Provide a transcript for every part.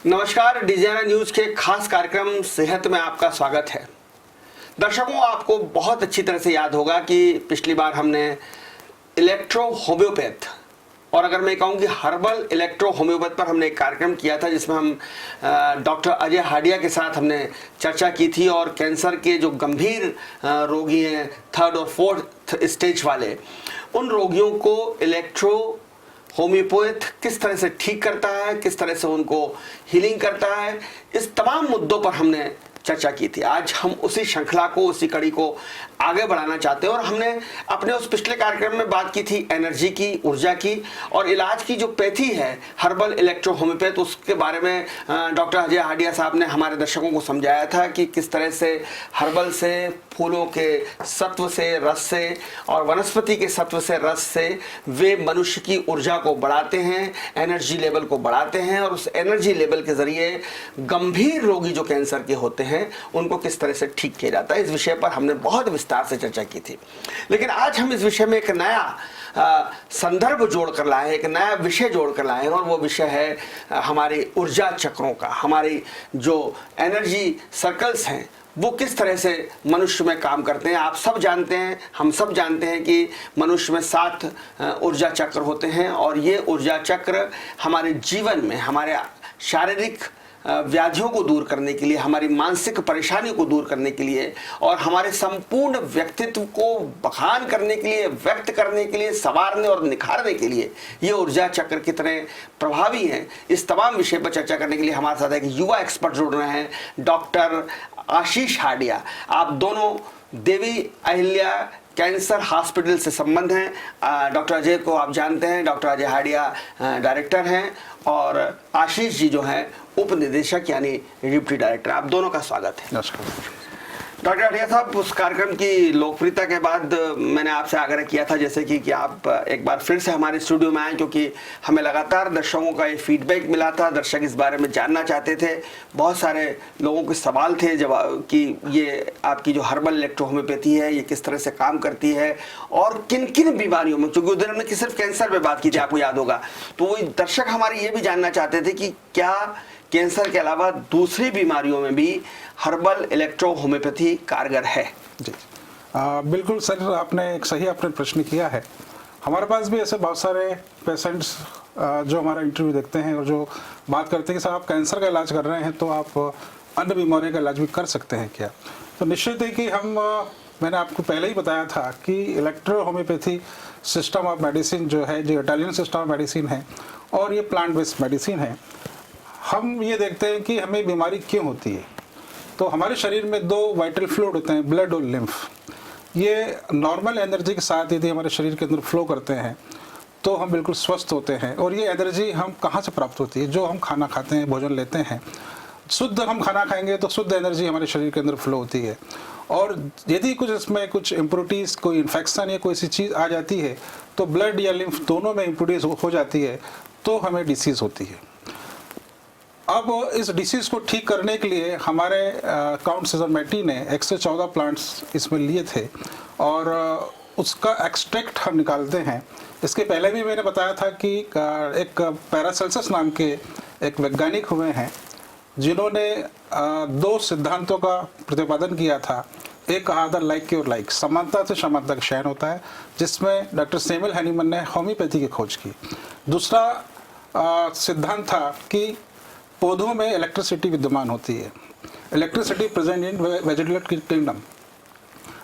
नमस्कार, designer news के खास कार्यक्रम सेहत में आपका स्वागत है। दर्शकों, आपको बहुत अच्छी तरह से याद होगा कि पिछली बार हमने इलेक्ट्रो होम्योपैथ और अगर मैं कहूँ कि हर्बल इलेक्ट्रो होम्योपैथ पर हमने एक कार्यक्रम किया था जिसमें हम डॉक्टर अजय हाडिया के साथ हमने चर्चा की थी और कैंसर के जो गंभीर रोगी हैं, 3rd और 4th स्टेज वाले, उन रोगियों को इलेक्ट्रो होम्योपैथ किस तरह से ठीक करता है, किस तरह से उनको हीलिंग करता है, इस तमाम मुद्दों पर हमने चर्चा की थी। आज हम उसी श्रृंखला को, उसी कड़ी को आगे बढ़ाना चाहते हैं और हमने अपने उस पिछले कार्यक्रम में बात की थी एनर्जी की, ऊर्जा की और इलाज की जो पैथी है हर्बल इलेक्ट्रो होम्योपैथ, उसके बारे में डॉक्टर अजय हाडिया साहब ने हमारे दर्शकों को समझाया था कि किस तरह से हर्बल से, फूलों के सत्व से, रस से और वनस्पति के सत्व से, रस से वे मनुष्य की ऊर्जा को बढ़ाते हैं, एनर्जी लेवल को बढ़ाते हैं और उस एनर्जी लेवल के जरिए गंभीर रोगी जो कैंसर के होते हैं उनको किस तरह से ठीक किया जाता है। इस विषय पर हमने बहुत विस्तार से चर्चा की थी, लेकिन आज हम इस विषय में एक नया संदर्भ जोड़कर लाए हैं, एक नया विषय जोड़कर लाए हैं और वो विषय है हमारी ऊर्जा चक्रों का। हमारी जो एनर्जी सर्कल्स हैं वो किस तरह से मनुष्य में काम करते हैं। आप सब जानते हैं, हम सब जानते हैं कि मनुष्य में 7 ऊर्जा चक्र होते हैं और ये ऊर्जा चक्र हमारे जीवन में, हमारे शारीरिक व्याधियों को दूर करने के लिए, हमारी मानसिक परेशानियों को दूर करने के लिए और हमारे संपूर्ण व्यक्तित्व को बखान करने के लिए, व्यक्त करने के लिए, संवारने और निखारने के लिए ये ऊर्जा चक्र कितने प्रभावी हैं, इस तमाम विषय पर चर्चा करने के लिए हमारे साथ एक युवा एक्सपर्ट जुड़ रहे हैं, डॉक्टर आशीष हाडिया। आप दोनों देवी अहिल्या कैंसर हॉस्पिटल से संबंध हैं। डॉक्टर अजय को आप जानते हैं, डॉक्टर अजय हाडिया डायरेक्टर हैं और आशीष जी जो हैं उप निदेशक यानी डिप्टी डायरेक्टर। आप दोनों का स्वागत है। नमस्कार डॉक्टर हाडिया साहब, उस कार्यक्रम की लोकप्रियता के बाद मैंने आपसे आग्रह किया था जैसे कि आप एक बार फिर से हमारे स्टूडियो में आए, क्योंकि हमें लगातार दर्शकों का ये फीडबैक मिला था, दर्शक इस बारे में जानना चाहते थे। बहुत सारे लोगों के सवाल थे जवाब कि ये आपकी जो हर्बल इलेक्ट्रो होम्योपैथी है ये किस तरह से काम करती है और किन किन बीमारियों में, क्योंकि उस दिन हमने सिर्फ कैंसर पे बात की थी, आपको याद होगा। तो वो दर्शक हमारे ये भी जानना चाहते थे कि क्या कैंसर के अलावा दूसरी बीमारियों में भी हर्बल इलेक्ट्रो होम्योपैथी कारगर है। जी बिल्कुल सर, आपने प्रश्न किया है। हमारे पास भी ऐसे बहुत सारे पेशेंट्स जो हमारा इंटरव्यू देखते हैं और जो बात करते हैं कि सर आप कैंसर का इलाज कर रहे हैं तो आप अन्य बीमारियों का इलाज भी कर सकते हैं क्या। तो निश्चित है कि मैंने आपको पहले ही बताया था कि electro homeopathy system of medicine जो है, जो इटालियन सिस्टम ऑफ मेडिसिन है और ये प्लांट बेस्ड मेडिसिन है। हम ये देखते हैं कि हमें बीमारी क्यों होती है। तो हमारे शरीर में 2 वाइटल फ्लूइड होते हैं, ब्लड और लिम्फ। ये नॉर्मल एनर्जी के साथ यदि हमारे शरीर के अंदर फ्लो करते हैं तो हम बिल्कुल स्वस्थ होते हैं। और ये एनर्जी हम कहाँ से प्राप्त होती है? जो हम खाना खाते हैं, भोजन लेते हैं, शुद्ध हम खाना खाएंगे तो शुद्ध एनर्जी हमारे शरीर के अंदर फ्लो होती है। और यदि कुछ इसमें कुछ इम्प्योरिटीज़, कोई इन्फेक्शन या कोई ऐसी चीज़ आ जाती है तो ब्लड या लिम्फ दोनों में इम्प्योरिटीज़ हो जाती है तो हमें डिसीज़ होती है। अब इस डिसीज़ को ठीक करने के लिए हमारे काउंट सीजर मैटी ने 114 प्लांट्स इसमें लिए थे और उसका एक्सट्रैक्ट हम निकालते हैं। इसके पहले भी मैंने बताया था कि एक पैरासेल्सस नाम के एक वैज्ञानिक हुए हैं जिन्होंने 2 सिद्धांतों का प्रतिपादन किया था। एक कहा था लाइक और लाइक, समानता से समानता का शयन होता है, जिसमें डॉक्टर सैमुअल हैनीमन ने होम्योपैथी की खोज की। दूसरा सिद्धांत था कि पौधों में इलेक्ट्रिसिटी विद्यमान होती है, electricity present in vegetable kingdom.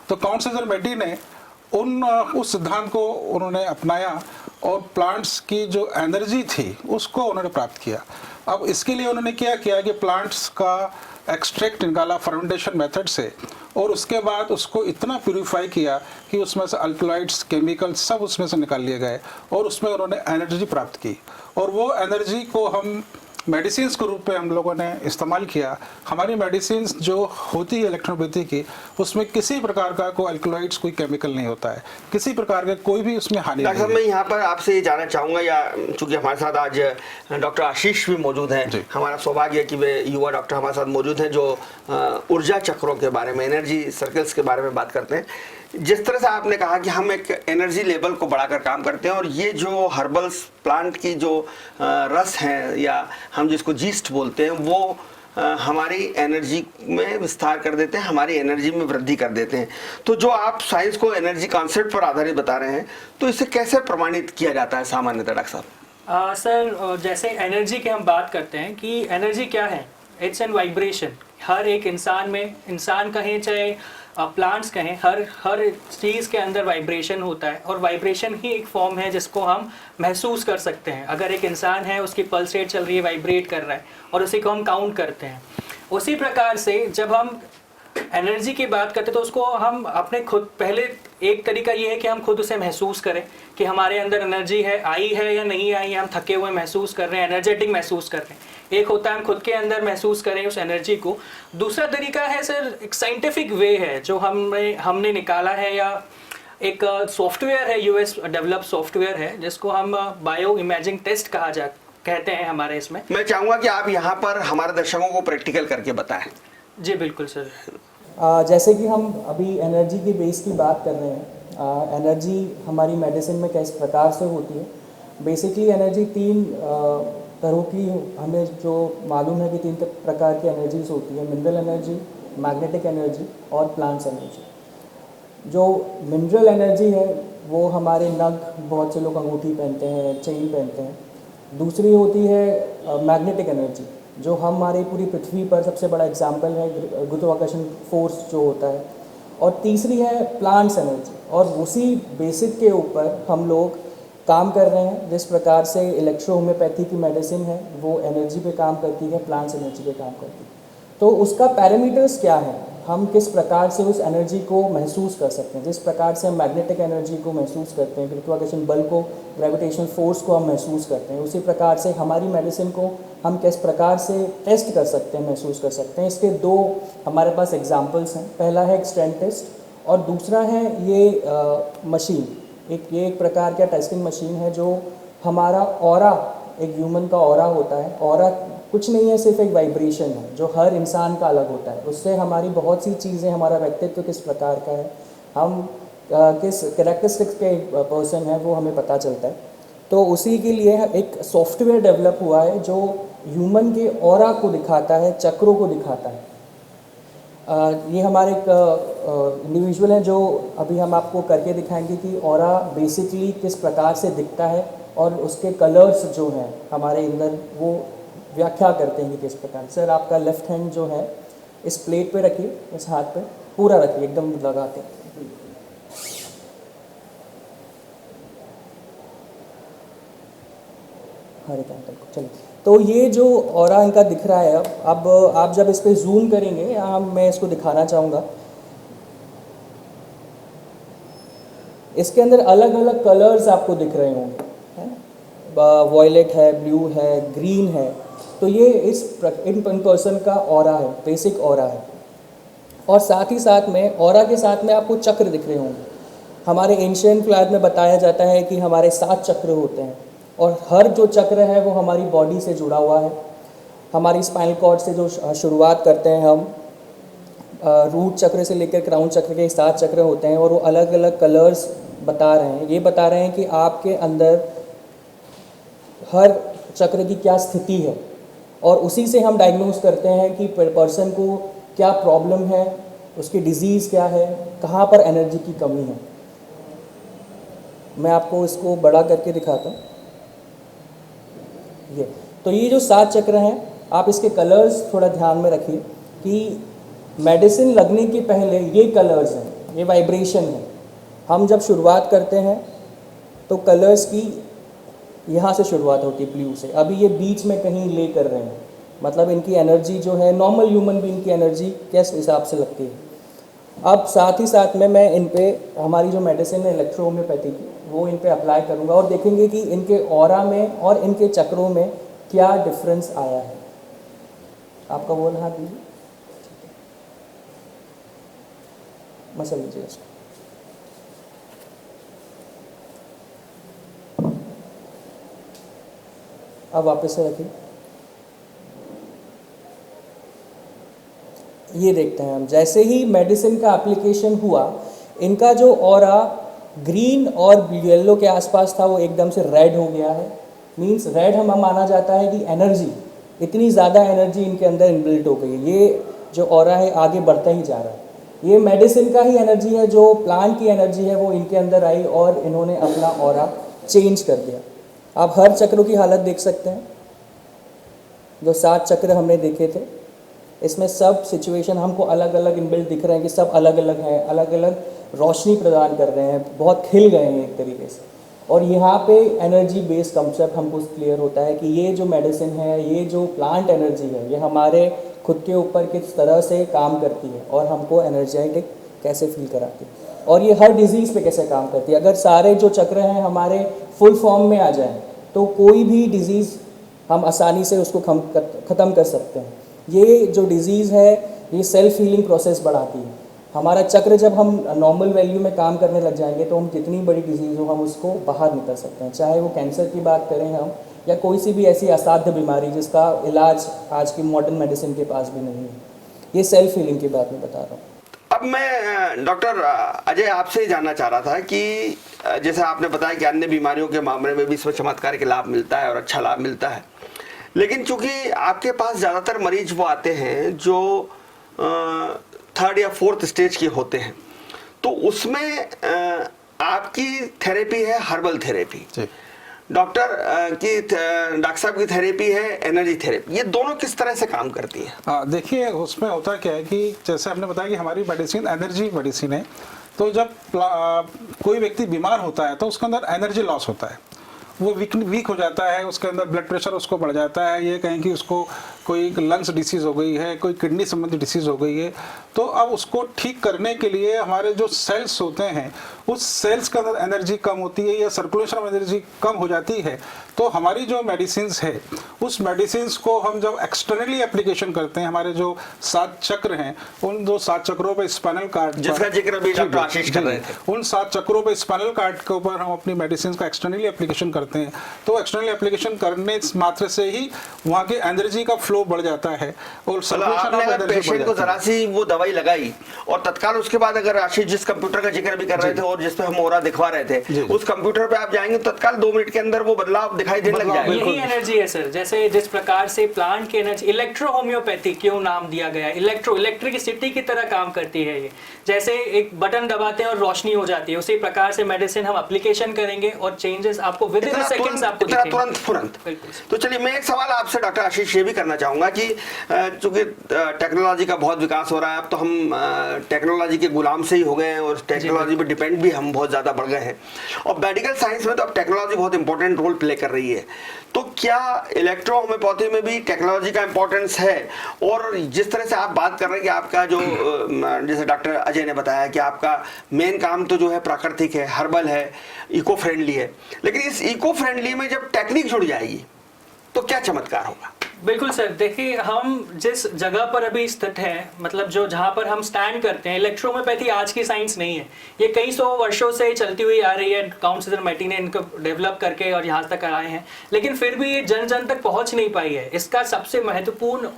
तो काउंट सीजर मैटी ने उस सिद्धांत को उन्होंने अपनाया और प्लांट्स की जो एनर्जी थी उसको उन्होंने प्राप्त किया। अब इसके लिए उन्होंने क्या किया कि प्लांट्स का एक्सट्रैक्ट निकाला फर्मेंटेशन मेथड से और उसके बाद उसको इतना प्यूरिफाई किया कि उसमें से अल्कलॉइड्स, केमिकल्स सब उसमें से निकाल लिए गए और उसमें उन्होंने एनर्जी प्राप्त की। और वो एनर्जी को हम मेडिसिन के रूप में हम लोगों ने इस्तेमाल किया। हमारी मेडिसिन जो होती है इलेक्ट्रोपैथी की, उसमें किसी प्रकार का कोई अल्कलॉइड्स, कोई केमिकल नहीं होता है, किसी प्रकार का कोई भी उसमें हानि नहीं है। मैं यहाँ पर आपसे ये जानना चाहूँगा, या चूंकि हमारे साथ आज डॉक्टर आशीष भी मौजूद हैं, हमारा सौभाग्य है कि वे युवा डॉक्टर हमारे साथ मौजूद हैं जो ऊर्जा चक्रों के बारे में, एनर्जी सर्कल्स के बारे में बात करते हैं। जिस तरह से आपने कहा कि हम एक एनर्जी लेवल को बढ़ाकर काम करते हैं, और ये जो हर्बल प्लांट की जो रस हैं या हम जिसको जीस्ट बोलते हैं, वो हमारी एनर्जी में विस्तार कर देते हैं, हमारी एनर्जी में वृद्धि कर देते हैं। तो जो आप साइंस को एनर्जी कॉन्सेप्ट पर आधारित बता रहे हैं, तो इसे कैसे प्रमाणित किया जाता है सामान्यतः डॉक्टर साहब? सर, जैसे एनर्जी की हम बात करते हैं कि एनर्जी क्या है, इट्स एन वाइब्रेशन। हर एक इंसान में, इंसान कहें चाहे प्लांट्स कहें, हर चीज़ के अंदर वाइब्रेशन होता है, और वाइब्रेशन ही एक फॉर्म है जिसको हम महसूस कर सकते हैं। अगर एक इंसान है, उसकी पल्स रेट चल रही है, वाइब्रेट कर रहा है, और उसी को हम काउंट करते हैं। उसी प्रकार से जब हम एनर्जी की बात करते हैं तो उसको हम अपने खुद, पहले एक तरीका ये है कि हम खुद उसे महसूस करें कि हमारे अंदर एनर्जी है, आई है या नहीं आई है, हम थके हुए महसूस कर रहे हैं, एनर्जेटिक महसूस कर रहे हैं। एक होता है हम खुद के अंदर महसूस करें उस एनर्जी को। दूसरा तरीका है सर, एक साइंटिफिक वे है जो हमने निकाला है, या एक सॉफ्टवेयर है, यूएस डेवलप सॉफ्टवेयर है, जिसको हम बायो इमेजिंग टेस्ट कहते हैं हमारे इसमें। मैं चाहूँगा कि आप यहाँ पर हमारे दर्शकों को प्रैक्टिकल करके बताएं। जी बिल्कुल सर। जैसे कि हम अभी एनर्जी की बेस की बात कर रहे हैं, एनर्जी हमारी मेडिसिन में किस प्रकार से होती है। बेसिकली एनर्जी तीन तरह की हमें जो मालूम है कि तीन प्रकार की एनर्जीज होती है: मिनरल एनर्जी, मैग्नेटिक एनर्जी और प्लांट्स एनर्जी। जो मिनरल एनर्जी है वो हमारे नग, बहुत से लोग अंगूठी पहनते हैं, चेन पहनते हैं। दूसरी होती है मैग्नेटिक एनर्जी, जो हमारी पूरी पृथ्वी पर सबसे बड़ा एग्जाम्पल है, गुरुत्वाकर्षण फोर्स जो होता है। और तीसरी है प्लांट्स एनर्जी, और उसी बेसिक के ऊपर हम लोग काम कर रहे हैं। जिस प्रकार से इलेक्ट्रो होम्योपैथी की मेडिसिन है वो एनर्जी पे काम करती है, प्लांट्स एनर्जी पे काम करती है। तो उसका पैरामीटर्स क्या है, हम किस प्रकार से उस एनर्जी को महसूस कर सकते हैं। जिस प्रकार से हम मैग्नेटिक एनर्जी को महसूस करते हैं, गुरुत्वाकर्षण बल को, ग्रेविटेशनल फोर्स को हम महसूस करते हैं, उसी प्रकार से हमारी मेडिसिन को हम किस प्रकार से टेस्ट कर सकते हैं, महसूस कर सकते हैं। इसके दो हमारे पास एग्जांपल्स हैं। पहला है एक्सटेंट टेस्ट, और दूसरा है ये मशीन। ये एक प्रकार का टेस्टिंग मशीन है जो हमारा ऑरा, एक ह्यूमन का ऑरा होता है। ऑरा कुछ नहीं है, सिर्फ एक वाइब्रेशन है जो हर इंसान का अलग होता है। उससे हमारी बहुत सी चीज़ें, हमारा व्यक्तित्व किस प्रकार का है, हम किस कैरेक्टरिस्टिक्स के पर्सन है, वो हमें पता चलता है। तो उसी के लिए एक सॉफ्टवेयर डेवलप हुआ है जो ह्यूमन के ऑरा को दिखाता है, चक्रों को दिखाता है। ये हमारे एक इंडिविजुअल है जो अभी हम आपको करके दिखाएंगे कि ऑरा बेसिकली किस प्रकार से दिखता है, और उसके कलर्स जो हैं हमारे अंदर वो व्याख्या करते हैं कि किस प्रकार। सर आपका लेफ्ट हैंड जो है इस प्लेट पे रखिए, इस हाथ पे पूरा रखिए, एकदम लगा के। हरे कैंटल को चलिए। तो ये जो ऑरा इनका दिख रहा है, अब आप जब इस पे जूम करेंगे, यहाँ मैं इसको दिखाना चाहूँगा। इसके अंदर अलग अलग कलर्स आपको दिख रहे होंगे, वॉयलेट है, ब्लू है, ग्रीन है। तो ये इन पर्सन का ऑरा है, बेसिक ऑरा है। और साथ ही साथ में ऑरा के साथ में आपको चक्र दिख रहे होंगे। हमारे एंशिएंट फ्लैग में बताया जाता है कि हमारे 7 चक्र होते हैं, और हर जो चक्र है वो हमारी बॉडी से जुड़ा हुआ है। हमारी स्पाइनल कॉर्ड से जो शुरुआत करते हैं हम, रूट चक्र से लेकर क्राउन चक्र के 7 चक्र होते हैं, और वो अलग अलग कलर्स बता रहे हैं। ये बता रहे हैं कि आपके अंदर हर चक्र की क्या स्थिति है, और उसी से हम डायग्नोज करते हैं कि पर्सन को क्या प्रॉब्लम है, उसकी डिजीज़ क्या है, कहाँ पर एनर्जी की कमी है। मैं आपको इसको बड़ा करके दिखाता हूँ। तो ये जो 7 चक्र हैं, आप इसके कलर्स थोड़ा ध्यान में रखिए कि मेडिसिन लगने के पहले ये कलर्स हैं, ये वाइब्रेशन है। हम जब शुरुआत करते हैं तो कलर्स की यहाँ से शुरुआत होती है, ब्लू से। अभी ये बीच में कहीं ले कर रहे हैं, मतलब इनकी एनर्जी जो है, नॉर्मल ह्यूमन बीइंग की एनर्जी किस हिसाब से लगती है। अब साथ ही साथ में मैं इन पे हमारी जो मेडिसिन है इलेक्ट्रो होम्योपैथी की, वो इन पे अप्लाई करूँगा, और देखेंगे कि इनके ऑरा में और इनके चक्रों में क्या डिफरेंस आया है। आपका वो हाथ दीजिए, मसल लीजिए इसको। अब वापस से रखिए। ये देखते हैं हम, जैसे ही मेडिसिन का एप्लीकेशन हुआ, इनका जो ऑरा ग्रीन और येलो के आसपास था वो एकदम से रेड हो गया है। मींस रेड हमें माना जाता है कि एनर्जी, इतनी ज़्यादा एनर्जी इनके अंदर इनबिल्ट हो गई है। ये जो ऑरा है आगे बढ़ता ही जा रहा है। ये मेडिसिन का ही एनर्जी है, जो प्लांट की एनर्जी है वो इनके अंदर आई और इन्होंने अपना ऑरा चेंज कर दिया। आप हर चक्रों की हालत देख सकते हैं, जो 7 चक्र हमने देखे थे इसमें सब सिचुएशन हमको अलग अलग इनबिल्ट दिख रहे हैं कि सब अलग अलग हैं, अलग अलग रोशनी प्रदान कर रहे हैं, बहुत खिल गए हैं एक तरीके से। और यहाँ पे एनर्जी बेस्ड कंसेप्ट हमको क्लियर होता है कि ये जो मेडिसिन है, ये जो प्लांट एनर्जी है, ये हमारे खुद के ऊपर किस तरह से काम करती है और हमको एनर्जेटिक कैसे फील कराती है और ये हर डिजीज़ पे कैसे काम करती है। अगर सारे जो चक्र हैं हमारे फुल फॉर्म में आ जाएं तो कोई भी डिज़ीज़ हम आसानी से उसको ख़त्म कर सकते हैं। ये जो डिज़ीज़ है ये सेल्फ हीलिंग प्रोसेस बढ़ाती है। हमारा चक्र जब हम नॉर्मल वैल्यू में काम करने लग जाएंगे तो हम जितनी बड़ी डिजीज़ हो हम उसको बाहर निकल सकते हैं, चाहे वो कैंसर की बात करें हम या कोई सी भी ऐसी असाध्य बीमारी जिसका इलाज आज की मॉडर्न मेडिसिन के पास भी नहीं है। ये सेल्फ हीलिंग की बात मैं बता रहा हूँ। अब मैं डॉक्टर अजय आपसे जानना चाह रहा था कि जैसे आपने बताया कि अन्य बीमारियों के मामले में भी इसमें चमत्कार के लाभ मिलता है और अच्छा लाभ मिलता है, लेकिन चूंकि आपके पास ज़्यादातर मरीज वो आते हैं जो 3rd या 4th स्टेज के होते हैं, तो उसमें आपकी थेरेपी है हर्बल थेरेपी, डॉक्टर साहब की थेरेपी है एनर्जी थेरेपी। ये दोनों किस तरह से काम करती है? देखिए उसमें होता क्या है कि जैसे आपने बताया कि हमारी मेडिसिन एनर्जी मेडिसिन है, तो जब कोई व्यक्ति बीमार होता है तो उसके अंदर एनर्जी लॉस होता है, वो वीक हो जाता है, उसके अंदर ब्लड प्रेशर उसको बढ़ जाता है, ये कहें कि उसको कोई लंग्स डिसीज़ हो गई है, कोई किडनी संबंधी डिसीज़ हो गई है। तो अब उसको ठीक करने के लिए हमारे जो सेल्स होते हैं उस सेल्स के अंदर एनर्जी कम होती है या सर्कुलेशन ऑफ एनर्जी कम हो जाती है, तो हमारी जो मेडिसिन्स है उस मेडिसिन्स को हम जब एक्सटर्नली एप्लीकेशन करते हैं, हमारे जो 7 चक्र हैं उन 7 चक्रों पर स्पाइनल कार्ड जिसका जिक्र अभी डॉक्टर आशीष कर रहे थे, उन 7 चक्रों पर स्पाइनल कार्ड के ऊपर हम अपनी मेडिसिन का एक्सटर्नली एप्लीकेशन करते हैं। तो एक्सटर्नल एप्लीकेशन करने मात्र से ही वहाँ की एनर्जी का फ्लो बढ़ जाता है और सर्कुलेशन ऑफ एनर्जी पेशेंट को जरा सी वो दवाई लगाई और तत्काल उसके बाद अगर आशीष जिस कंप्यूटर का जिक्र भी कर रहे थे और जिस पे हम ओरा दिखवा रहे थे, उस कंप्यूटर पे आप जाएंगे तत्काल 2 मिनट के अंदर वो बदलाव दिखाई देने लग जाएगा। यही एनर्जी है सर, जैसे जिस प्रकार से प्लांट की एनर्जी, इलेक्ट्रो होम्योपैथी क्यों नाम दिया गया, इलेक्ट्रिसिटी की तरह काम करती है। ये जैसे एक बटन दबाते हैं और रोशनी हो जाती है, उसी प्रकार से मेडिसिन हम एप्लीकेशन करेंगे और चेंजेस आपको विद इन सेकंड्स आपको दिखेंगे तुरंत। तो चलिए मैं एक सवाल आपसे डॉक्टर आशीष ये भी करना चाहूंगा कि चूंकि टेक्नोलॉजी का बहुत विकास हो रहा है, अब तो हम टेक्नोलॉजी के गुलाम से ही हो गए हैं और टेक्नोलॉजी पे डिपेंड भी हम बहुत ज़्यादा बढ़ गए हैं और मेडिकल साइंस में तो अब टेक्नोलॉजी बहुत इंपॉर्टेंट रोल प्ले कर रही है। तो क्या इलेक्ट्रो होम्योपैथी में भी टेक्नोलॉजी का इंपॉर्टेंस है? और जिस तरह से आप बात कर रहे हैं कि आपका जो जैसे डॉक्टर अजय ने बताया कि आपका मेन काम तो जो है प्राकृतिक है, हर्बल है, इको फ्रेंडली है, लेकिन इस इको फ्रेंडली में जब टेक्निक जुड़ जाएगी तो क्या चमत्कार होगा? बिल्कुल सर, देखिए हम जिस जगह पर अभी स्थित हैं, मतलब जो जहाँ पर हम स्टैंड करते हैं, इलेक्ट्रोहोम्योपैथी आज की साइंस नहीं है, ये कई सौ वर्षों से चलती हुई आ रही है। काउंट सीजर मैटी ने इनको डेवलप करके और यहाँ तक आए हैं, लेकिन फिर भी ये जन जन तक पहुँच नहीं पाई है। इसका सबसे महत्वपूर्ण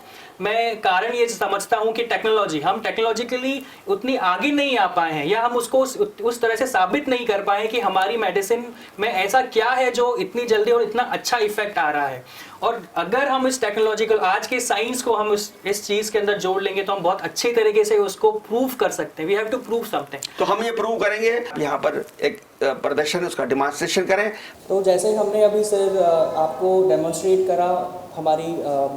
मैं कारण ये समझता हूँ कि टेक्नोलॉजी, हम टेक्नोलॉजिकली उतनी आगे नहीं आ पाए हैं या हम उसको उस तरह से साबित नहीं कर पाए कि हमारी मेडिसिन में ऐसा क्या है जो इतनी जल्दी और इतना अच्छा इफेक्ट आ रहा है। और अगर हम इस टेक्नोलॉजिकल आज के साइंस को हम इस चीज के अंदर जोड़ लेंगे तो हम बहुत अच्छे तरीके से उसको प्रूव कर सकते हैं। We have to prove something. तो हम ये प्रूव करेंगे, यहाँ पर एक प्रदर्शन उसका डेमोंस्ट्रेशन करें। तो जैसे हमने अभी सर आपको डेमोंस्ट्रेट करा हमारी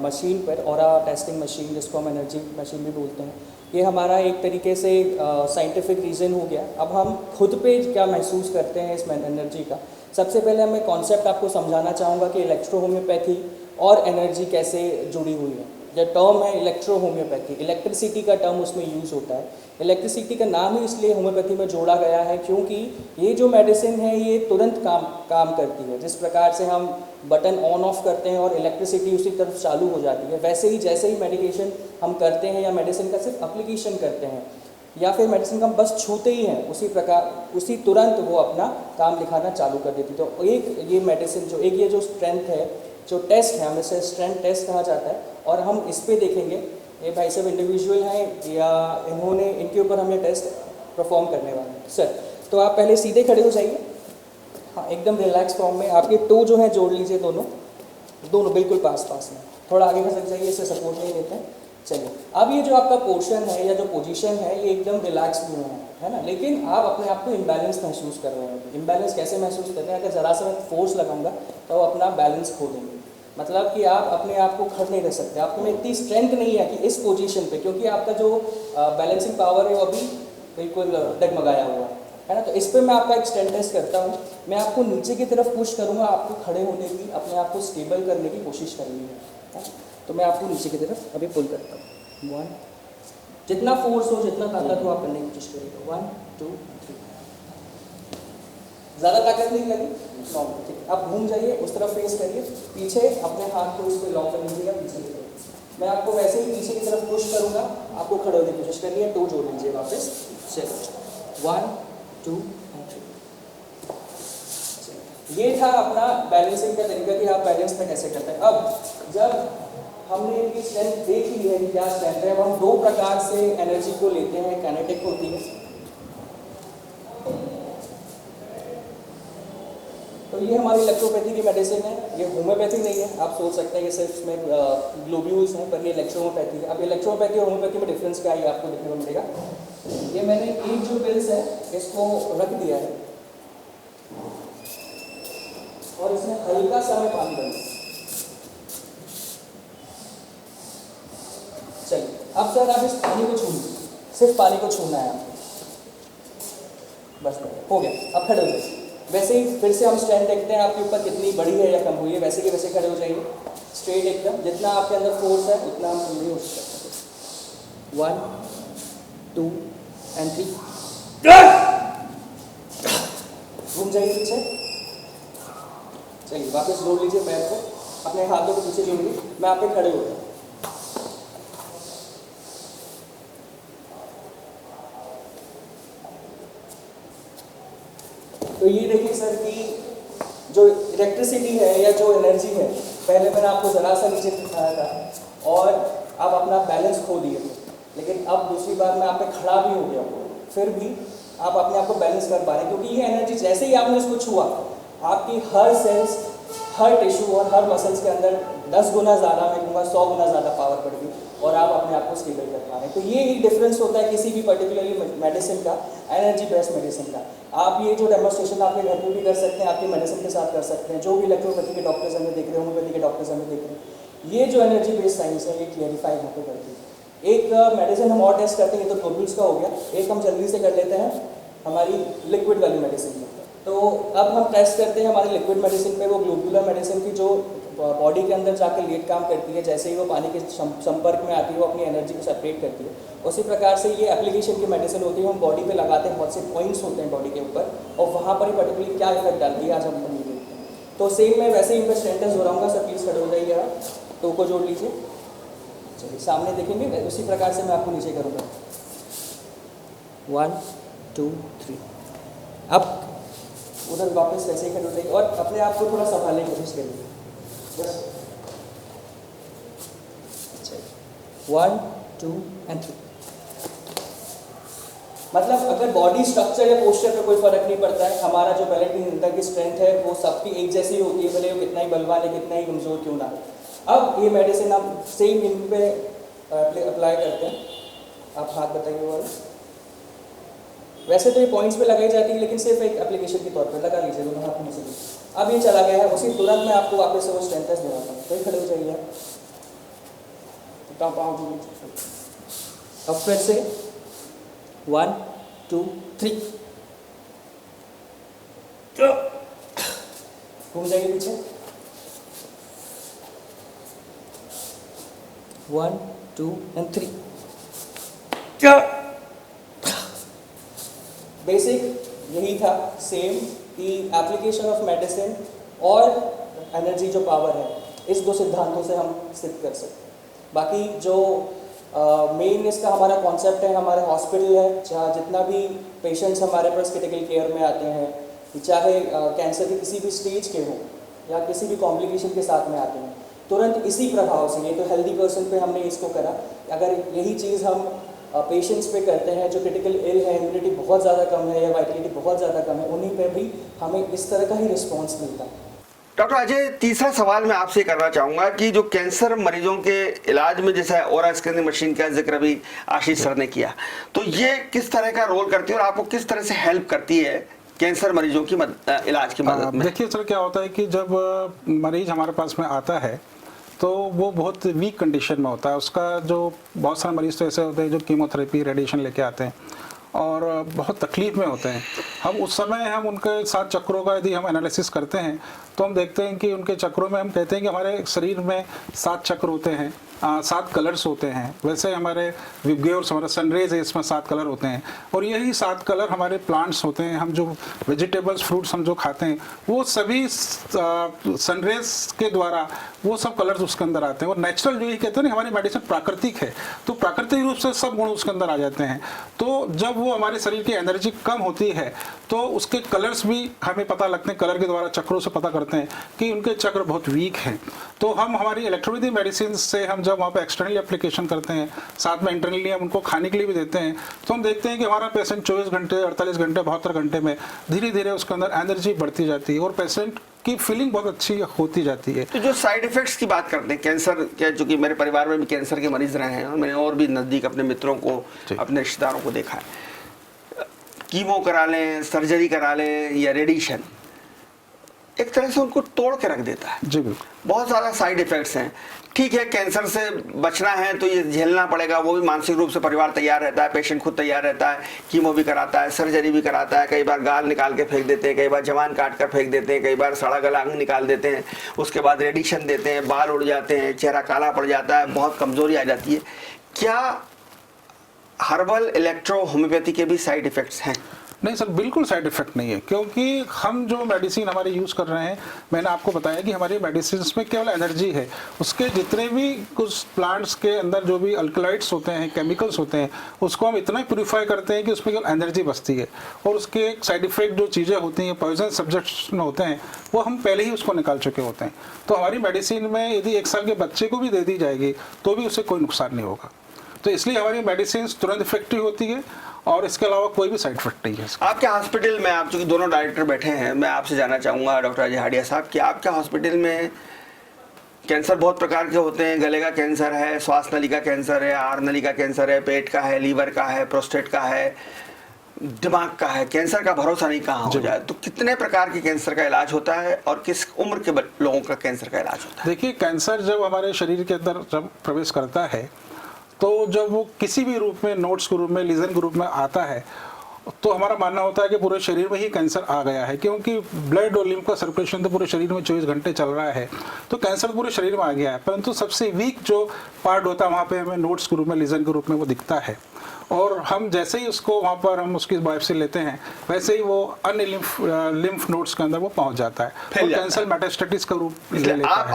मशीन पर, ऑरा टेस्टिंग मशीन जिसको हम एनर्जी मशीन भी बोलते हैं, ये हमारा एक तरीके से साइंटिफिक रीज़न हो गया। अब हम खुद पे क्या महसूस करते हैं इस एनर्जी का, सबसे पहले मैं कॉन्सेप्ट आपको समझाना चाहूँगा कि इलेक्ट्रो होम्योपैथी और एनर्जी कैसे जुड़ी हुई है। जो टर्म है इलेक्ट्रो होम्योपैथी, इलेक्ट्रिसिटी का टर्म उसमें यूज़ होता है। इलेक्ट्रिसिटी का नाम ही इसलिए होम्योपैथी में जोड़ा गया है क्योंकि ये जो मेडिसिन है ये तुरंत काम करती है। जिस प्रकार से हम बटन ऑन ऑफ करते हैं और इलेक्ट्रिसिटी उसी तरफ चालू हो जाती है, वैसे ही जैसे ही मेडिकेशन हम करते हैं या मेडिसिन का सिर्फ एप्लीकेशन करते हैं या फिर मेडिसिन का हम बस छूते ही हैं, उसी प्रकार उसी तुरंत वो अपना काम दिखाना चालू कर देती। तो एक ये मेडिसिन जो ये जो स्ट्रेंथ है, जो टेस्ट है, हमें से स्ट्रेंथ टेस्ट कहा जाता है और हम इस पे देखेंगे। ये भाई साहब इंडिविजुअल हैं या इन्होंने इनके ऊपर हम ये टेस्ट परफॉर्म करने वाले हैं। सर, तो आप पहले सीधे खड़े हो जाइए, हाँ एकदम रिलैक्स फॉर्म में। आपके टो जो है जोड़ लीजिए, दोनों दोनों बिल्कुल पास पास में। थोड़ा आगे खसक जाइए, इससे सपोर्ट नहीं लेते हैं। चलिए, अब ये जो आपका पोर्शन है या जो पोजीशन है ये एकदम रिलैक्स भी है ना, लेकिन आप अपने आप को इम्बैलेंस महसूस कर रहे हैं। इम्बैलेंस कैसे महसूस कर रहे हैं? अगर ज़रा सा मैं फोर्स लगाऊंगा तो आप अपना बैलेंस खो देंगे, मतलब कि आप अपने आप को खड़े नहीं रह सकते। आपको में इतनी स्ट्रेंथ नहीं है कि इस पोजीशन पे, क्योंकि आपका जो बैलेंसिंग पावर है वो अभी बिल्कुल डगमगाया हुआ है ना। तो इस पर मैं आपका एक स्ट्रेंथ टेस्ट करता हूँ। मैं आपको नीचे की तरफ पुश करूँगा, आपको खड़े होने की, अपने आप को स्टेबल करने की कोशिश करेंगे, है ना? तो मैं आपको नीचे की तरफ अभी पुल करता हूँ। 1, जितना फोर्स हो, जितना ताकत हो आप करने की कोशिश करिएगा। 1 2 3। ज़्यादा ताकत नहीं लगी, नॉर्मल, ठीक। आप घूम जाइए, उस तरफ फेस करिए, पीछे अपने हाथ को इस पर लॉक कर लीजिएगा पीछे की तरफ। मैं आपको वैसे ही पीछे की तरफ पुश करूँगा, आपको खड़े होने की कोशिश करिए, टो जोड़ लीजिए वापस। चलो 1 2 3। ये था अपना बैलेंसिंग का तरीका कि आप बैलेंस में कैसे करते हैं। अब जब हमने इनकी स्ट्रेंथ देख ली है कि क्या स्ट्रेंथ है, अब हम दो प्रकार से एनर्जी को लेते हैं। काइनेटिक होती है, तो ये हमारी इलेक्ट्रोपैथी की मेडिसिन है। ये होम्योपैथी नहीं है, आप सोच सकते हैं ये सिर्फ इसमें ग्लोब्यूल्स हैं, पर ये इलेक्ट्रोपैथी है। अब इलेक्ट्रोपैथी और होम्योपैथी में डिफरेंस क्या है आपको देखने को मिलेगा। ये मैंने एक जो पिल्स है इसको रख दिया है और इसमें हल्का सा मैं पानी डालूंगा। चलिए, अब सर आप इस पानी को छू लीजिए, सिर्फ पानी को छूना है आपको, बस हो गया। अब खड़े हो जाइए। वैसे ही फिर से हम स्ट्रेंथ देखते हैं आपके ऊपर कितनी बड़ी है या कम हुई है। वैसे के वैसे खड़े हो जाइए, स्ट्रेट एकदम। जितना आपके अंदर फोर्स है उतना हम पूरी हो सकते हैं। 1 2 and 3। घूम जाइए पीछे। चलिए, वापस जोड़ लीजिए पैर को, अपने हाथों को पीछे जोड़िए। मैं आप पे खड़े हो गया। तो ये देखिए सर कि जो इलेक्ट्रिसिटी है या जो एनर्जी है, पहले मैंने आपको ज़रा सा नीचे दिखाया था और आप अपना बैलेंस खो दिए थे, लेकिन अब दूसरी बार मैं आप पे खड़ा भी हो गया, फिर भी आप अपने आप को बैलेंस कर पा रहे हैं, क्योंकि ये एनर्जी जैसे ही आपने इसको छुआ, आपकी हर सेल्स, हर टिश्यू और हर मसल्स के अंदर 10 गुना ज़्यादा, मैं कहूँगा 100 गुना ज़्यादा पावर बढ़ गई और आप अपने आप को स्टेबल कर पा रहे हैं। तो ये एक डिफरेंस होता है किसी भी पर्टिकुलरली मेडिसिन का, एनर्जी बेस्ड मेडिसिन का। आप ये जो डेमोस्ट्रेशन आपके घर में भी कर सकते हैं, आपके मेडिसिन के साथ कर सकते हैं। जो भी इलेक्ट्रोपैथी के डॉक्टर्स हमें देख रहे हैं, होम्योपैथी के डॉक्टर्स हमें देख रहे हैं, ये जो एनर्जी बेस्ड साइंस है ये क्लियरिफाई यहाँ पे करती है। एक मेडिसिन हम और टेस्ट करते हैं, ये तो ग्लोब्यूल्स का हो गया। एक हम जल्दी से कर लेते हैं हमारी लिक्विड वाली मेडिसिन पे। तो अब हम टेस्ट करते हैं हमारी लिक्विड मेडिसिन पे, वो ग्लोबुलर मेडिसिन की जो बॉडी के अंदर जाकर लेट काम करती है। जैसे ही वो पानी के संपर्क में आती है, वो अपनी एनर्जी को सेपरेट करती है। उसी प्रकार से ये एप्लीकेशन की मेडिसिन होती है, हम बॉडी पे लगाते हैं, बहुत से पॉइंट्स होते हैं बॉडी के ऊपर, और वहाँ पर ही पर्टिकुलरली क्या इफेक्ट डालती है आज हम ये देखते हैं। तो सेम मैं वैसे ही इनका स्ट्रेंथनेस दोहराऊंगा। सर प्लीज़ खड़े हो जाइए, आप टो को जोड़ लीजिए। चलिए, सामने देखेंगे, उसी प्रकार से मैं आपको नीचे करूँगा। 1 2 3। अब उधर वापस वैसे ही खड़े हो जाइए और अपने आप को थोड़ा संभालने की कोशिश करिए, बस। 1 2 and 3। मतलब अगर बॉडी स्ट्रक्चर या पोस्चर पे कोई फर्क नहीं पड़ता है, हमारा जो बैलेंसिंग अंदर की स्ट्रेंथ है वो सबकी एक जैसी ही होती है, भले वो कितना ही बलवान है, कितना ही कमजोर क्यों ना। अब ये मेडिसिन हम सेम इन पे अप्लाई करते हैं। आप हाथ बताइए वाला। वैसे तो ये पॉइंट्स पे लगाई जाती है, लेकिन सिर्फ एक एप्लीकेशन के तौर पे लगा लीजिए दोनों हाथ में से। अब ये चला गया है, उसी तुरंत मैं आपको वापस से वो स्ट्रेंथ टेस्ट दिखाता हूँ। कहीं खड़े हो जाइए आप, अब फिर से 1 2 3। घूम जाइए पीछे। 1 2 and 3। बेसिक यही था, सेम कि एप्लीकेशन ऑफ मेडिसिन और एनर्जी जो पावर है, इस दो सिद्धांतों से हम सिद्ध कर सकते हैं। बाकी जो मेन इसका हमारा कॉन्सेप्ट है, हमारे हॉस्पिटल है, जहाँ जितना भी पेशेंट्स हमारे पास क्रिटिकल केयर में आते हैं, चाहे कैंसर के किसी भी स्टेज के हों या किसी भी कॉम्प्लिकेशन के साथ में आते हैं, तुरंत इसी प्रभाव से, ये तो हेल्दी पर्सन पे हमने इसको करा, अगर यही चीज़ हम पेशेंट्स पे करते हैं जो क्रिटिकल इल है, इम्यूनिटी बहुत ज़्यादा कम है या वाइटलिटी बहुत ज़्यादा कम है, उन्हीं पे भी हमें इस तरह का ही रिस्पॉन्स मिलता है। डॉक्टर अजय, तीसरा सवाल मैं आपसे करना चाहूंगा कि जो कैंसर मरीजों के इलाज में जैसा ऑरा स्कैनिंग मशीन का जिक्र अभी आशीष सर ने किया, तो ये किस तरह का रोल करती है और आपको किस तरह से हेल्प करती है कैंसर मरीजों की इलाज की मदद में? देखिए सर, क्या होता है कि जब मरीज हमारे पास में आता है तो वो बहुत वीक कंडीशन में होता है। उसका जो बहुत सारे मरीज तो ऐसे होते हैं जो कीमोथेरेपी रेडिएशन लेके आते हैं और बहुत तकलीफ में होते हैं। हम उस समय हम उनके 7 चक्रों का यदि हम एनालिसिस करते हैं तो हम देखते हैं कि उनके चक्रों में हम कहते हैं कि हमारे शरीर में 7 चक्र होते हैं, 7 कलर्स होते हैं। वैसे हमारे विबग्योर्स, हमारे सनरेज है, इसमें 7 कलर होते हैं और यही 7 कलर हमारे प्लांट्स होते हैं। हम जो वेजिटेबल्स फ्रूट्स हम जो खाते हैं वो सभी सनरेज के द्वारा वो सब कलर्स उसके अंदर आते हैं। और नेचुरल जो ये कहते हैं ना, हमारी मेडिसिन प्राकृतिक है तो प्राकृतिक रूप से सब गुण उसके अंदर आ जाते हैं। तो जब वो हमारे शरीर की एनर्जी कम होती है तो उसके कलर्स भी हमें पता लगते हैं, कलर के द्वारा चक्रों से पता करते हैं कि उनके चक्र बहुत वीक हैं। तो हम हमारी इलेक्ट्रोपैथी मेडिसिन से हम जब वहाँ पे एक्सटर्नली एप्लीकेशन करते हैं, साथ में इंटरनली हम उनको खाने के लिए भी देते हैं, तो हम देखते हैं कि हमारा पेशेंट 24 घंटे, 48 घंटे, 72 घंटे में धीरे धीरे उसके अंदर एनर्जी बढ़ती जाती है और पेशेंट की फीलिंग बहुत अच्छी होती जाती है। तो जो साइड इफेक्ट्स की बात करते हैं कैंसर के, चूंकि मेरे परिवार में भी कैंसर के मरीज रहे हैं और मैंने और भी नज़दीक अपने मित्रों को, अपने रिश्तेदारों को देखा है, कीमो करा लें, सर्जरी करा लें या रेडिएशन, एक तरह से उनको तोड़ के रख देता है। जी बिल्कुल। बहुत ज़्यादा साइड इफेक्ट्स हैं। ठीक है, कैंसर से बचना है तो ये झेलना पड़ेगा, वो भी मानसिक रूप से परिवार तैयार रहता है, पेशेंट खुद तैयार रहता है, कीमो भी कराता है, सर्जरी भी कराता है, कई बार गाल निकाल के फेंक देते हैं, कई बार जवान काट कर फेंक देते हैं, कई बार सड़ा गला अंग निकाल देते हैं, उसके बाद रेडिएशन देते हैं, बाल उड़ जाते हैं, चेहरा काला पड़ जाता है, बहुत कमजोरी आ जाती है। क्या हर्बल इलेक्ट्रो होम्योपैथी के भी साइड इफेक्ट्स हैं? नहीं सर, बिल्कुल साइड इफेक्ट नहीं है, क्योंकि हम जो मेडिसिन हमारे यूज़ कर रहे हैं, मैंने आपको बताया कि हमारी मेडिसिन में केवल एनर्जी है। उसके जितने भी कुछ प्लांट्स के अंदर जो भी अल्कलाइड्स होते हैं, केमिकल्स होते हैं, उसको हम इतना प्यूरिफाई करते हैं कि उसमें केवल एनर्जी बचती है और उसके साइड इफेक्ट जो चीज़ें होती हैं, पॉइजन सब्जेक्ट्स में होते हैं, वो हम पहले ही उसको निकाल चुके होते हैं। तो हमारी मेडिसिन में यदि 1 साल के बच्चे को भी दे दी जाएगी तो भी उससे कोई नुकसान नहीं होगा। तो इसलिए हमारी मेडिसिन तुरंत इफेक्टिव होती है और इसके अलावा कोई भी साइड इफेक्ट नहीं है। आपके हॉस्पिटल में, आप चूंकि दोनों डायरेक्टर बैठे हैं, मैं आपसे जानना चाहूँगा डॉक्टर अजय हाडिया साहब कि आपके हॉस्पिटल में कैंसर बहुत प्रकार के होते हैं। गले का कैंसर है, श्वास नली का कैंसर है, आहार नली का कैंसर है, पेट का है, लीवर का है, प्रोस्टेट का है, दिमाग का है। कैंसर का भरोसा नहीं कहाँ हो जाए। तो कितने प्रकार के कैंसर का इलाज होता है और किस उम्र के लोगों का कैंसर का इलाज होता है? देखिए, कैंसर जब हमारे शरीर के अंदर जब प्रवेश करता है तो जब वो किसी भी रूप में, नोड्स के रूप में, लीजन के रूप में आता है, तो हमारा मानना होता है कि पूरे शरीर में ही कैंसर आ गया है, क्योंकि ब्लड और लिम्फ का सर्कुलेशन तो पूरे शरीर में 24 घंटे चल रहा है, तो कैंसर पूरे शरीर में आ गया है। परंतु सबसे वीक जो पार्ट होता है वहाँ पे हमें नोड्स के रूप में, लीजन के रूप में वो दिखता है और हम जैसे ही उसको वहाँ पर हम उसकी बायोप्सी लेते हैं वैसे ही वो अन्य लिम्फ नोड्स के अंदर वो पहुँच जाता है और कैंसर मेटास्टेटिस का रूप ले लेता है।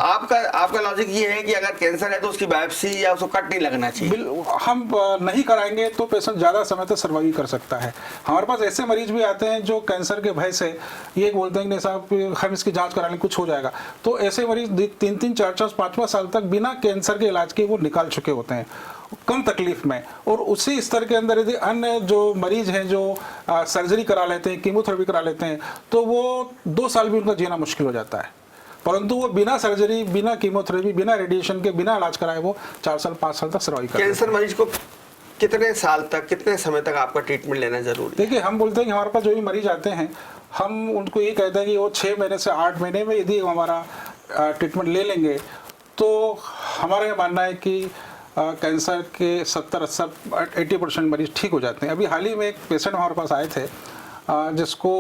आपका लॉजिक ये है कि अगर कैंसर है तो उसकी बायोप्सी या उसको कट नहीं लगना चाहिए। हम नहीं कराएंगे तो पेशेंट ज़्यादा समय तक सर्वाइव कर सकता है। हमारे पास ऐसे मरीज भी आते हैं जो कैंसर के भय से ये बोलते हैं कि नहीं साहब, हम इसकी जांच करा लें, कुछ हो जाएगा। तो ऐसे मरीज 3-3, 4-4, 5-5 साल तक बिना कैंसर के इलाज के वो निकाल चुके होते हैं कम तकलीफ में। और उसी स्तर के अंदर यदि अन्य जो मरीज हैं जो सर्जरी करा लेते हैं, कीमोथेरेपी करा लेते हैं, तो वो 2 साल भी उनका जीना मुश्किल हो जाता है। परंतु वो बिना सर्जरी, बिना कीमोथेरेपी, बिना रेडिएशन के, बिना इलाज कराए वो 4 साल 5 साल तक सर्वाइव करते हैं। कैंसर मरीज को कितने साल तक, कितने समय तक आपका ट्रीटमेंट लेना जरूरी है? देखिए, हम बोलते हैं कि हमारे पास जो भी मरीज आते हैं, हम उनको ये कहते हैं कि वो 6 महीने से 8 महीने में यदि हमारा ट्रीटमेंट ले लेंगे तो हमारा ये मानना है कि कैंसर के 70-80% मरीज ठीक हो जाते हैं। अभी हाल ही में एक पेशेंट हमारे पास आए थे जिसको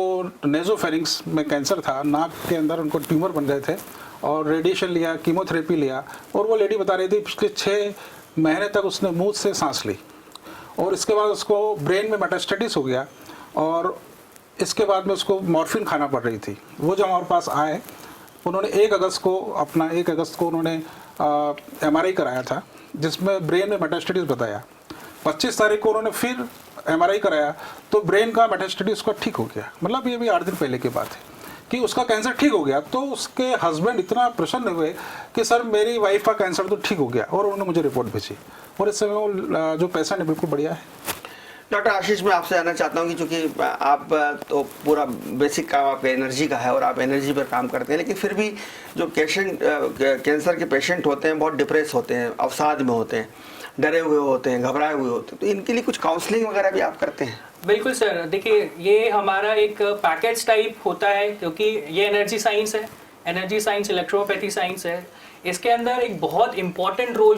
नेजोफेरिंक्स में कैंसर था, नाक के अंदर उनको ट्यूमर बन गए थे और रेडिएशन लिया, कीमोथेरेपी लिया और वो लेडी बता रही थी पिछले 6 महीने तक उसने मुंह से सांस ली और इसके बाद उसको ब्रेन में मेटास्टेटिस हो गया और इसके बाद में उसको मॉर्फिन खाना पड़ रही थी। वो जब हमारे पास आए, उन्होंने 1 अगस्त को उन्होंने MRI कराया था जिसमें ब्रेन में मेटास्टेटिस बताया। 25 तारीख को उन्होंने फिर MRI कराया तो ब्रेन का मेटास्टेटिस का ठीक हो गया। मतलब ये भी 8 दिन पहले की बात है कि उसका कैंसर ठीक हो गया। तो उसके हस्बैंड इतना प्रसन्न हुए कि सर, मेरी वाइफ का कैंसर तो ठीक हो गया और उन्होंने मुझे रिपोर्ट भेजी। और इस समय वो जो पेशेंट है बिल्कुल बढ़िया है। डॉक्टर आशीष, मैं आपसे जानना चाहता हूँ कि चूंकि आप तो पूरा बेसिक काम आपका एनर्जी का है और आप एनर्जी पर काम करते हैं, लेकिन फिर भी जो कैंसर के पेशेंट होते हैं बहुत डिप्रेस होते हैं, अवसाद में होते हैं, डरे हुए होते हैं, घबराए हुए होते हैं, तो इनके लिए कुछ काउंसलिंग वगैरह भी आप करते हैं? बिल्कुल सर, देखिए ये हमारा एक पैकेज टाइप होता है, क्योंकि ये एनर्जी साइंस है, एनर्जी साइंस इलेक्ट्रोपैथी साइंस है। इसके अंदर एक बहुत इंपॉर्टेंट रोल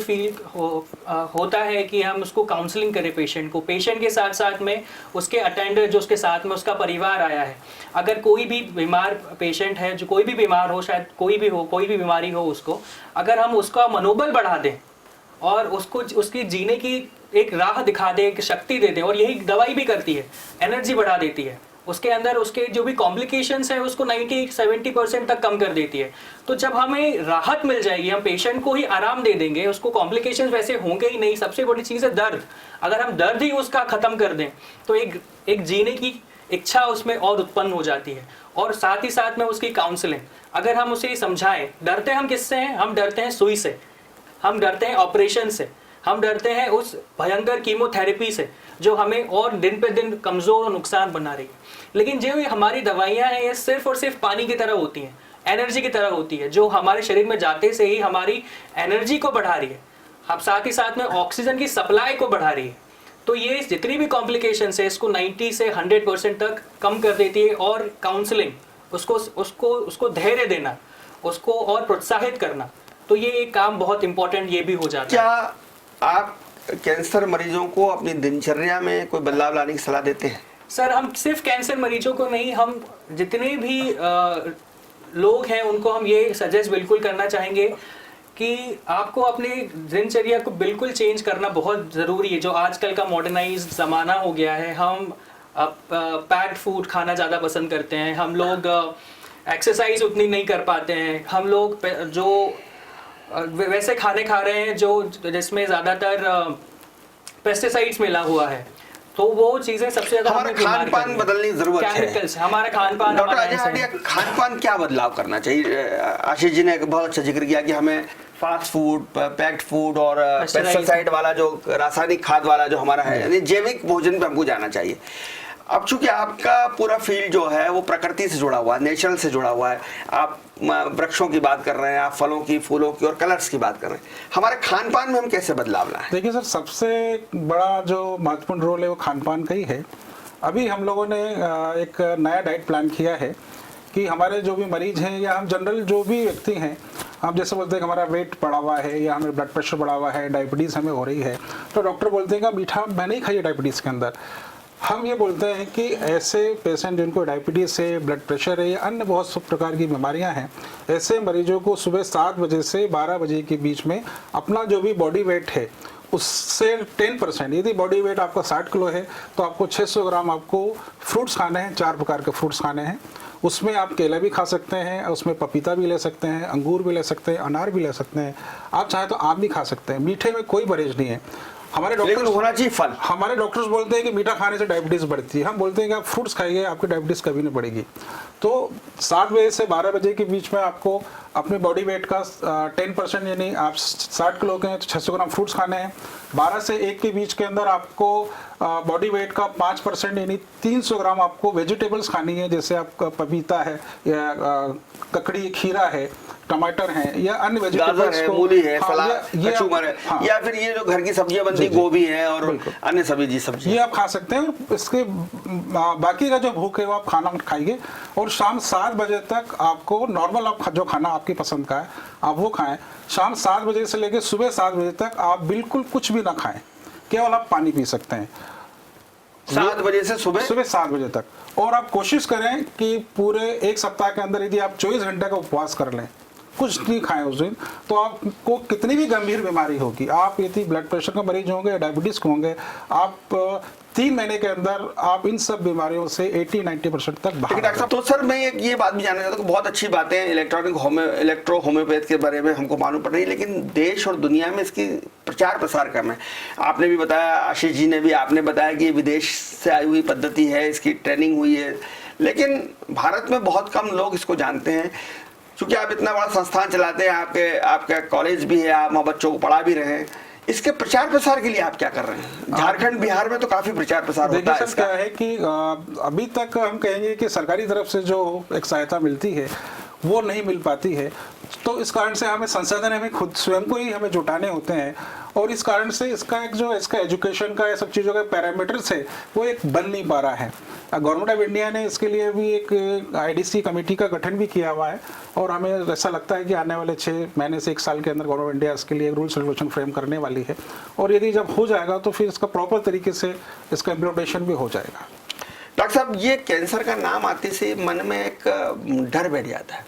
होता है कि हम उसको काउंसलिंग करें पेशेंट को, पेशेंट के साथ साथ में उसके अटेंडर जो उसके साथ में उसका परिवार आया है। अगर कोई भी बीमार पेशेंट है, जो कोई भी बीमार हो, शायद कोई भी हो, कोई भी बीमारी हो उसको, अगर हम उसका मनोबल बढ़ा दें और उसको उसकी जीने की एक राह दिखा दे, एक शक्ति दे दें, और यही दवाई भी करती है, एनर्जी बढ़ा देती है, उसके अंदर उसके जो भी कॉम्प्लिकेशंस है उसको 90-70% तक कम कर देती है। तो जब हमें राहत मिल जाएगी, हम पेशेंट को ही आराम दे देंगे, उसको कॉम्प्लिकेशंस वैसे होंगे ही नहीं। सबसे बड़ी चीज़ है दर्द, अगर हम दर्द ही उसका ख़त्म कर दें तो एक जीने की इच्छा उसमें और उत्पन्न हो जाती है। और साथ ही साथ में उसकी काउंसलिंग, अगर हम उसे समझाएं, डरते हम किससे हैं? हम डरते हैं सुई से, हम डरते हैं ऑपरेशन से, हम डरते हैं उस भयंकर कीमोथेरेपी से जो हमें और दिन पे दिन कमज़ोर और नुकसान बना रही है। लेकिन जो ये हमारी दवाइयाँ हैं ये सिर्फ और सिर्फ पानी की तरह होती हैं, एनर्जी की तरह होती है, जो हमारे शरीर में जाते से ही हमारी एनर्जी को बढ़ा रही है, अब साथ ही साथ में ऑक्सीजन की सप्लाई को बढ़ा रही है। तो ये जितनी भी कॉम्प्लिकेशंस है इसको 90 से 100% तक कम कर देती है। और काउंसलिंग, उसको धैर्य देना, उसको और प्रोत्साहित करना, तो ये एक काम बहुत इंपॉर्टेंट ये भी हो जाता है। क्या आप कैंसर मरीजों को अपनी दिनचर्या में कोई बदलाव लाने की सलाह देते हैं? सर, हम सिर्फ कैंसर मरीजों को नहीं, हम जितने भी लोग हैं उनको हम ये सजेस्ट बिल्कुल करना चाहेंगे कि आपको अपने दिनचर्या को बिल्कुल चेंज करना बहुत ज़रूरी है। जो आजकल का मॉडर्नाइज ज़माना हो गया है, हम पैक्ड फूड खाना ज़्यादा पसंद करते हैं, हम लोग एक्सरसाइज उतनी नहीं कर पाते हैं, हम लोग जो वैसे खाने खा रहे हैं जो जिसमें ज़्यादातर पेस्टिसाइड्स मिला हुआ है, तो वो चीज़ें सबसे ज़्यादा हमारा खान पान बदलने की जरूरत है। केमिकल्स, हमारा खान पान, डॉक्टर अजय हांडिया, खान पान क्या बदलाव करना चाहिए? आशीष जी ने बहुत अच्छा जिक्र किया कि हमें फास्ट फूड, पैक्ड फूड और पेस्टिसाइड वाला जो रासायनिक खाद वाला जो हमारा है, यानी जैविक भोजन पे हमको जाना चाहिए। अब चूंकि आपका पूरा फील्ड जो है वो प्रकृति से जुड़ा हुआ है, नेचर से जुड़ा हुआ है, आप वृक्षों की बात कर रहे हैं, आप फलों की, फूलों की और कलर्स की बात कर रहे हैं, हमारे खान पान में हम कैसे बदलाव लाएं? देखिए सर, सबसे बड़ा जो महत्वपूर्ण रोल है वो खान पान का ही है। अभी हम लोगों ने एक नया डाइट प्लान किया है कि हमारे जो भी मरीज हैं या हम जनरल जो भी व्यक्ति हैं, हम जैसे बोलते हैं कि हमारा वेट बढ़ा हुआ है या हमें ब्लड प्रेशर बढ़ा हुआ है, डायबिटीज़ हमें हो रही है, तो डॉक्टर बोलते हैं कि मीठा मैं नहीं खाइए डायबिटीज़ के अंदर। हम ये बोलते हैं कि ऐसे पेशेंट जिनको डायबिटीज़ है, ब्लड प्रेशर है या अन्य बहुत सब प्रकार की बीमारियां हैं, ऐसे मरीजों को सुबह 7 बजे से 12 बजे के बीच में अपना जो भी बॉडी वेट है उससे 10%, यदि बॉडी वेट आपका 60 किलो है तो आपको 600 ग्राम आपको फ्रूट्स खाने हैं, 4 प्रकार के फ्रूट्स खाने हैं। उसमें आप केला भी खा सकते हैं, उसमें पपीता भी ले सकते हैं, अंगूर भी ले सकते हैं, अनार भी ले सकते हैं, आप चाहें तो आम भी खा सकते हैं। मीठे में कोई परहेज नहीं है। हमारे डॉक्टर होना चाहिए फल। हमारे डॉक्टर्स बोलते हैं कि मीठा खाने से डायबिटीज़ बढ़ती है, हम बोलते हैं कि आप फ्रूट्स खाइए, आपकी डायबिटीज़ कभी नहीं बढ़ेगी। तो 7 बजे से 12 बजे के बीच में आपको अपने बॉडी वेट का 10%, यानी आप 60 किलो के हैं तो 600 ग्राम फ्रूट्स खाने हैं। 12 से 1 के बीच के अंदर आपको बॉडी वेट का 5% यानी 300 ग्राम आपको वेजिटेबल्स खानी है, जैसे आपका पपीता है या ककड़ी, खीरा है, टमाटर हैं या अन्य वेजिटेबल्स है, को, मूली है, हाँ, कचूमर है, हाँ, या फिर ये जो घर की सब्जियां बनती, गोभी है और अन्य सभी सब्जी, ये आप खा सकते हैं। इसके बाकी का जो भूख है वो आप खाना खाइए और शाम 7 बजे तक आपको नॉर्मल आप जो खाना आपकी पसंद का है आप वो खाएं। शाम 7 बजे से लेकर सुबह 7 बजे तक आप बिल्कुल कुछ भी ना खाएं, केवल आप पानी पी सकते हैं 7 बजे से सुबह 7 बजे तक। और आप कोशिश करें कि पूरे 1 सप्ताह के अंदर यदि आप 24 घंटे का उपवास कर लें, कुछ नहीं खाएं उस दिन, तो आपको कितनी भी गंभीर बीमारी होगी, आप यदि ब्लड प्रेशर का मरीज होंगे या डायबिटीज़ के होंगे, आप 3 महीने के अंदर आप इन सब बीमारियों से 80-90% तक बाहर। डॉक्टर साहब, तो सर मैं ये बात भी जानना चाहता हूँ, बहुत अच्छी बातें इलेक्ट्रो होम्योपैथ के बारे में हमको मालूम पड़ रही है, लेकिन देश और दुनिया में इसकी प्रचार प्रसार करना है। आपने भी बताया, आशीष जी ने भी आपने बताया कि विदेश से आई हुई पद्धति है, इसकी ट्रेनिंग हुई है, लेकिन भारत में बहुत कम लोग इसको जानते हैं। क्योंकि आप इतना बड़ा संस्थान चलाते हैं, आपका कॉलेज भी है, आप वहाँ बच्चों को पढ़ा भी रहे हैं, इसके प्रचार प्रसार के लिए आप क्या कर रहे हैं? झारखंड बिहार में तो काफी प्रचार प्रसार होता देखिए है सर, इसका। क्या है कि अभी तक हम कहेंगे कि सरकारी तरफ से जो एक सहायता मिलती है वो नहीं मिल पाती है, तो इस कारण से हमें संसाधन हमें खुद स्वयं को ही हमें जुटाने होते हैं, और इस कारण से इसका एक जो इसका एजुकेशन का, ये सब चीज़ों का पैरामीटर्स है वो एक बन नहीं पा रहा है। गवर्नमेंट ऑफ इंडिया ने इसके लिए भी एक आईडीसी कमेटी का गठन भी किया हुआ है, और हमें ऐसा लगता है कि आने वाले 6 महीने से 1 साल के अंदर गवर्नमेंट ऑफ इंडिया इसके लिए एक रूल्स रेगुलेशन फ्रेम करने वाली है, और यदि जब हो जाएगा तो फिर इसका प्रॉपर तरीके से इसका इम्प्लीमेंटेशन भी हो जाएगा। डॉक्टर साहब, ये कैंसर का नाम आते से मन में एक डर बैठ जाता है,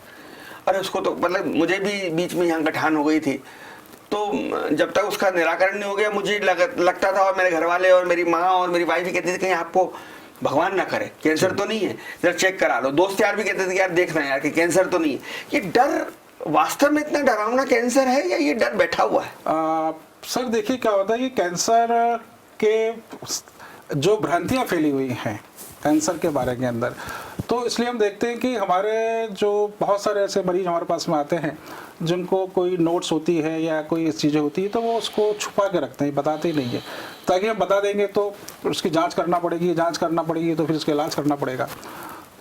अरे उसको तो मतलब मुझे भी बीच में यहाँ गठान हो गई थी, तो जब तक उसका निराकरण नहीं हो गया मुझे लगता था, और मेरे घर वाले और मेरी माँ और मेरी वाइफ भी कहती थी कहीं आपको भगवान ना करे कैंसर तो नहीं है, जरा चेक करा लो। दोस्त यार भी कहते थे कि यार देखना यार कि कैंसर तो नहीं है। ये डर वास्तव में इतना डरावना कैंसर है या ये डर बैठा हुआ है? सर देखिए क्या होता है कि कैंसर के जो भ्रांतियाँ फैली हुई हैं कैंसर के बारे के अंदर, तो इसलिए हम देखते हैं कि हमारे जो बहुत सारे ऐसे मरीज हमारे पास में आते हैं जिनको कोई नोट्स होती है या कोई चीज़ें होती है, तो वो उसको छुपा के रखते हैं, बताते ही नहीं है, ताकि हम बता देंगे तो उसकी जांच करना पड़ेगी, जांच करना पड़ेगी तो फिर उसका इलाज करना पड़ेगा।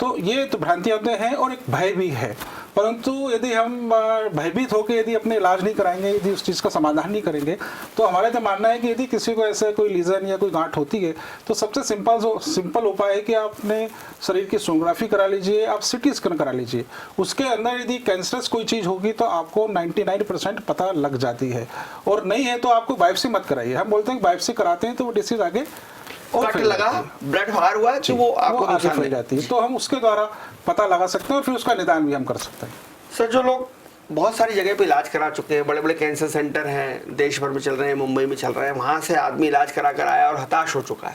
तो ये तो भ्रांतियाँ होते हैं और एक भय भी है, परंतु यदि हम भयभीत होकर यदि अपने इलाज नहीं कराएंगे, यदि उस चीज़ का समाधान नहीं करेंगे, तो हमारा तो मानना है कि यदि किसी को ऐसा कोई लीजन या कोई गांठ होती है तो सबसे सिंपल उपाय है कि आप अपने शरीर की सोनोग्राफी करा लीजिए, आप सिटी स्कैन करा लीजिए। उसके अंदर यदि कैंसरस कोई चीज़ होगी तो आपको 99% पता लग जाती है, और नहीं है तो आपको बायोप्सी मत कराइए। हम बोलते हैं कि बायोप्सी कराते हैं तो वो डिसीज आगे और कट लगा, ब्लड बाहर हुआ तो वो आपको आगे नुकसान फैल जाती है, तो हम उसके द्वारा पता लगा सकते हैं और फिर उसका निदान भी हम कर सकते हैं। सर, जो लोग बहुत सारी जगह पे इलाज करा चुके हैं, बड़े बड़े कैंसर सेंटर हैं देश भर में चल रहे हैं, मुंबई में चल रहे हैं, वहाँ से आदमी इलाज करा कर आया और हताश हो चुका है,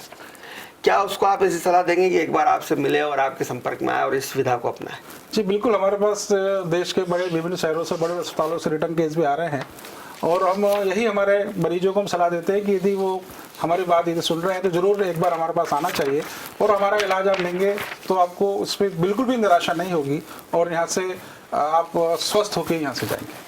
क्या उसको आप ऐसी सलाह देंगे कि एक बार आपसे मिले और आपके संपर्क में आए और इस विधा को अपनाए? जी बिल्कुल, हमारे पास देश के बड़े विभिन्न शहरों से, बड़े अस्पतालों से रिटर्न केस भी आ रहे हैं, और हम यही हमारे मरीजों को हम सलाह देते हैं कि यदि वो हमारी बात यदि सुन रहे हैं तो ज़रूर एक बार हमारे पास आना चाहिए, और हमारा इलाज आप लेंगे तो आपको उसमें बिल्कुल भी निराशा नहीं होगी, और यहाँ से आप स्वस्थ होकर यहाँ से जाएंगे।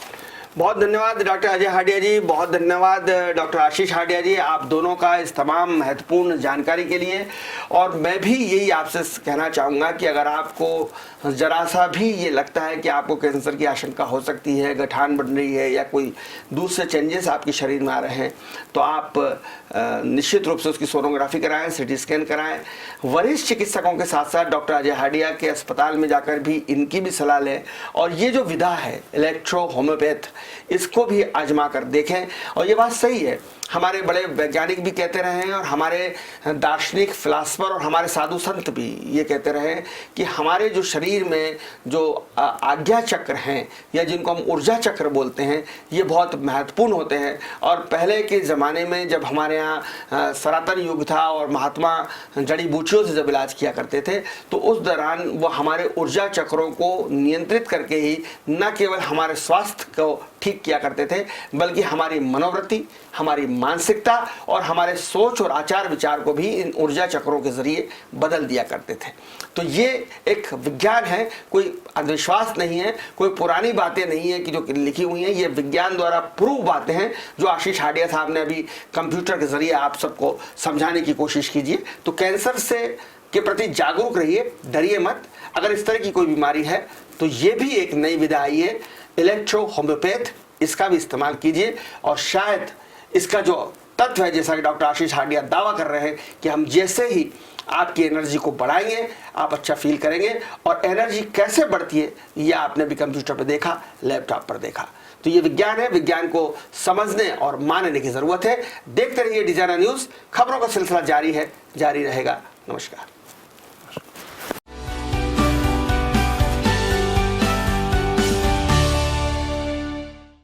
बहुत धन्यवाद डॉक्टर अजय हाडिया जी, बहुत धन्यवाद डॉक्टर आशीष हाडिया जी, आप दोनों का इस तमाम महत्वपूर्ण जानकारी के लिए। और मैं भी यही आपसे कहना चाहूँगा कि अगर आपको ज़रा सा भी ये लगता है कि आपको कैंसर की आशंका हो सकती है, गठान बढ़ रही है या कोई दूसरे चेंजेस आपके शरीर में आ रहे हैं, तो आप निश्चित रूप से उसकी सोनोग्राफी कराएं, सिटी स्कैन कराएं। वरिष्ठ चिकित्सकों के साथ साथ डॉक्टर अजय हाडिया के अस्पताल में जाकर भी इनकी भी सलाह लें, और ये जो विधा है इलेक्ट्रो होम्योपैथ, इसको भी आजमा कर देखें। और ये बात सही है, हमारे बड़े वैज्ञानिक भी कहते रहे हैं, और हमारे दार्शनिक फिलासफर और हमारे साधु संत भी ये कहते रहे हैं कि हमारे जो शरीर में जो आज्ञा चक्र हैं या जिनको हम ऊर्जा चक्र बोलते हैं, ये बहुत महत्वपूर्ण होते हैं। और पहले के ज़माने में जब हमारे यहाँ सनातन युग था और महात्मा जड़ी बूटियों से जब इलाज किया करते थे, तो उस दौरान वो हमारे ऊर्जा चक्रों को नियंत्रित करके ही न केवल हमारे स्वास्थ्य को ठीक किया करते थे, बल्कि हमारी मनोवृत्ति, हमारी मानसिकता और हमारे सोच और आचार विचार को भी इन ऊर्जा चक्रों के जरिए बदल दिया करते थे। तो ये एक विज्ञान है, कोई अंधविश्वास नहीं है, कोई पुरानी बातें नहीं है कि जो लिखी हुई हैं, ये विज्ञान द्वारा प्रूव बातें हैं जो आशीष हाडिया साहब ने अभी कंप्यूटर के जरिए आप सबको समझाने की कोशिश कीजिए। तो कैंसर से के प्रति जागरूक रहिए, डरिए मत। अगर इस तरह की कोई बीमारी है तो ये भी एक नई विधा आई है इलेक्ट्रो होम्योपैथ, इसका भी इस्तेमाल कीजिए, और शायद इसका जो तत्व है, जैसा कि डॉक्टर आशीष हाडिया दावा कर रहे हैं कि हम जैसे ही आपकी एनर्जी को बढ़ाएंगे आप अच्छा फील करेंगे। और एनर्जी कैसे बढ़ती है ये आपने भी कंप्यूटर पर देखा, लैपटॉप पर देखा। तो ये विज्ञान है, विज्ञान को समझने और मानने की जरूरत है। देखते रहिए डिजाइनर न्यूज, खबरों का सिलसिला जारी है, जारी रहेगा। नमस्कार।